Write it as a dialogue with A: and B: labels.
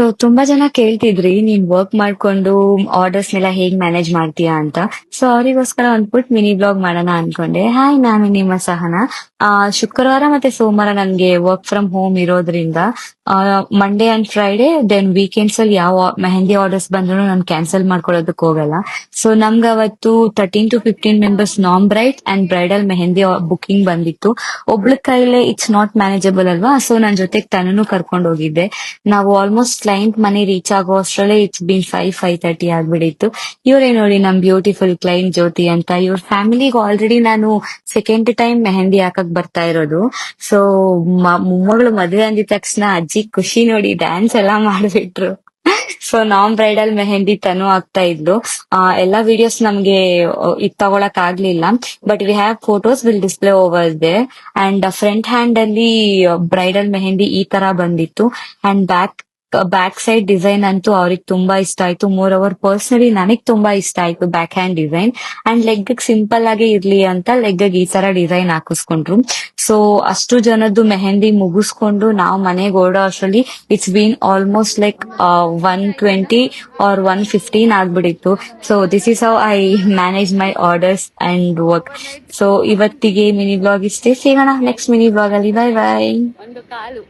A: So ತುಂಬಾ ಜನ ಕೇಳ್ತಿದ್ರಿ ನೀನ್ ವರ್ಕ್ ಮಾಡ್ಕೊಂಡು ಆರ್ಡರ್ಸ್ ನೆಲ್ಲ ಹೇಗ್ ಮ್ಯಾನೇಜ್ ಮಾಡ್ತೀಯಾ ಅಂತ. ಸೊ ಅವರಿಗೋಸ್ಕರ ಒಂದ್ಬಿಟ್ಟು ಮಿನಿ ಬ್ಲಾಗ್ ಮಾಡೋಣ ಅನ್ಕೊಂಡೆ. ಹಾಯ್, ನಾನು ನಿಮ್ಮ ಸಹನಾ. ಶುಕ್ರವಾರ ಮತ್ತೆ ಸೋಮವಾರ ನನ್ಗೆ ವರ್ಕ್ ಫ್ರಮ್ ಹೋಮ್ ಇರೋದ್ರಿಂದ Monday and Friday then weekends ಅಲ್ಲಿ ಯಾವ ಮೆಹಂದಿ ಆರ್ಡರ್ಸ್ ಬಂದ್ರು ನಾನು ಕ್ಯಾನ್ಸಲ್ ಮಾಡ್ಕೊಳ್ಳೋದಕ್ಕೆ ಹೋಗಲ್ಲ. ಸೊ ನಮ್ಗೆ ಅವತ್ತು 13 to 15 members non bride and bridal mehndi booking ಬಂದಿತ್ತು. ಒಬ್ಳ ಕೈಲೇ ಇಟ್ಸ್ ನಾಟ್ ಮ್ಯಾನೇಜಬಲ್ ಅಲ್ವಾ, ಸೊ ನನ್ ಜೊತೆಗೆ ತನ್ನೂ ಕರ್ಕೊಂಡು ಹೋಗಿದ್ದೆ. ನಾವು ಆಲ್ಮೋಸ್ಟ್ ಕ್ಲೈಂಟ್ ಮನೆ ರೀಚ್ ಆಗೋ ಅಷ್ಟ್ರಲ್ಲೇ ಇಟ್ಸ್ ಬೀನ್ 5:30 ಆಗ್ಬಿಡಿತ್ತು. ಇವರೇ ನೋಡಿ ನಮ್ ಬ್ಯೂಟಿಫುಲ್ ಕ್ಲೈಂಟ್ ಜ್ಯೋತಿ ಅಂತ. ಇವ್ರ ಫ್ಯಾಮಿಲಿಗೆ ಆಲ್ರೆಡಿ ನಾನು ಸೆಕೆಂಡ್ ಟೈಮ್ ಮೆಹಂದಿ ಹಾಕಕ್ ಬರ್ತಾ ಇರೋದು. ಸೊ ಮೊಮ್ಮಗಳು ಮದ್ವೆ ಅಂದಿದ ತಕ್ಷಣ ಅಜ್ಜಿ ಖುಷಿ ನೋಡಿ ಡ್ಯಾನ್ಸ್ ಎಲ್ಲಾ ಮಾಡ್ಬಿಟ್ರು. ಸೊ ನಾನ್ ಬ್ರೈಡಲ್ ಮೆಹಂದಿ ತನು ಆಗ್ತಾ ಇದ್ಲು. ಎಲ್ಲಾ ವಿಡಿಯೋಸ್ ನಮ್ಗೆ ಇದ್ ತಗೊಳಕ್ ಆಗ್ಲಿಲ್ಲ, but we have photos will display over they. And front hand ಅಲ್ಲಿ ಬ್ರೈಡಲ್ ಮೆಹಂದಿ ಈ ತರ ಬಂದಿತ್ತು. ಅಂಡ್ ಬ್ಯಾಕ್ ಸೈಡ್ ಡಿಸೈನ್ ಅಂತೂ ಅವ್ರಿಗೆ ತುಂಬಾ ಇಷ್ಟ ಆಯ್ತು. ಮೋರ್ ಓವರ್ ಪರ್ಸನಲಿ ನನಗ್ ತುಂಬಾ ಇಷ್ಟ ಆಯ್ತು back hand design. And leg simple ಆಗಿ ಇರ್ಲಿ ಅಂತ ಲೆಗ್ ಈ ತರ ಡಿಸೈನ್ ಹಾಕಿಸ್ಕೊಂಡ್ರು. ಸೊ ಅಷ್ಟು ಜನದ್ದು ಮೆಹಂದಿ ಮುಗಿಸ್ಕೊಂಡು ನಾವು ಮನೆಗೆ ಓಡೋ ಅಷ್ಟರಲ್ಲಿ it's been almost like 120 or 115 ಆಗ್ಬಿಡಿತ್ತು. So this is how I manage my orders and work. So ಇವತ್ತಿಗೆ ಮಿನಿ ಬ್ಲಾಗ್ ಇಷ್ಟೇ. ಸಿಗೋಣ ನೆಕ್ಸ್ಟ್ ಮಿನಿ ಬ್ಲಾಗ್ ಅಲ್ಲಿ. Bye bye.
B: ಒಂದು ಕಾಲು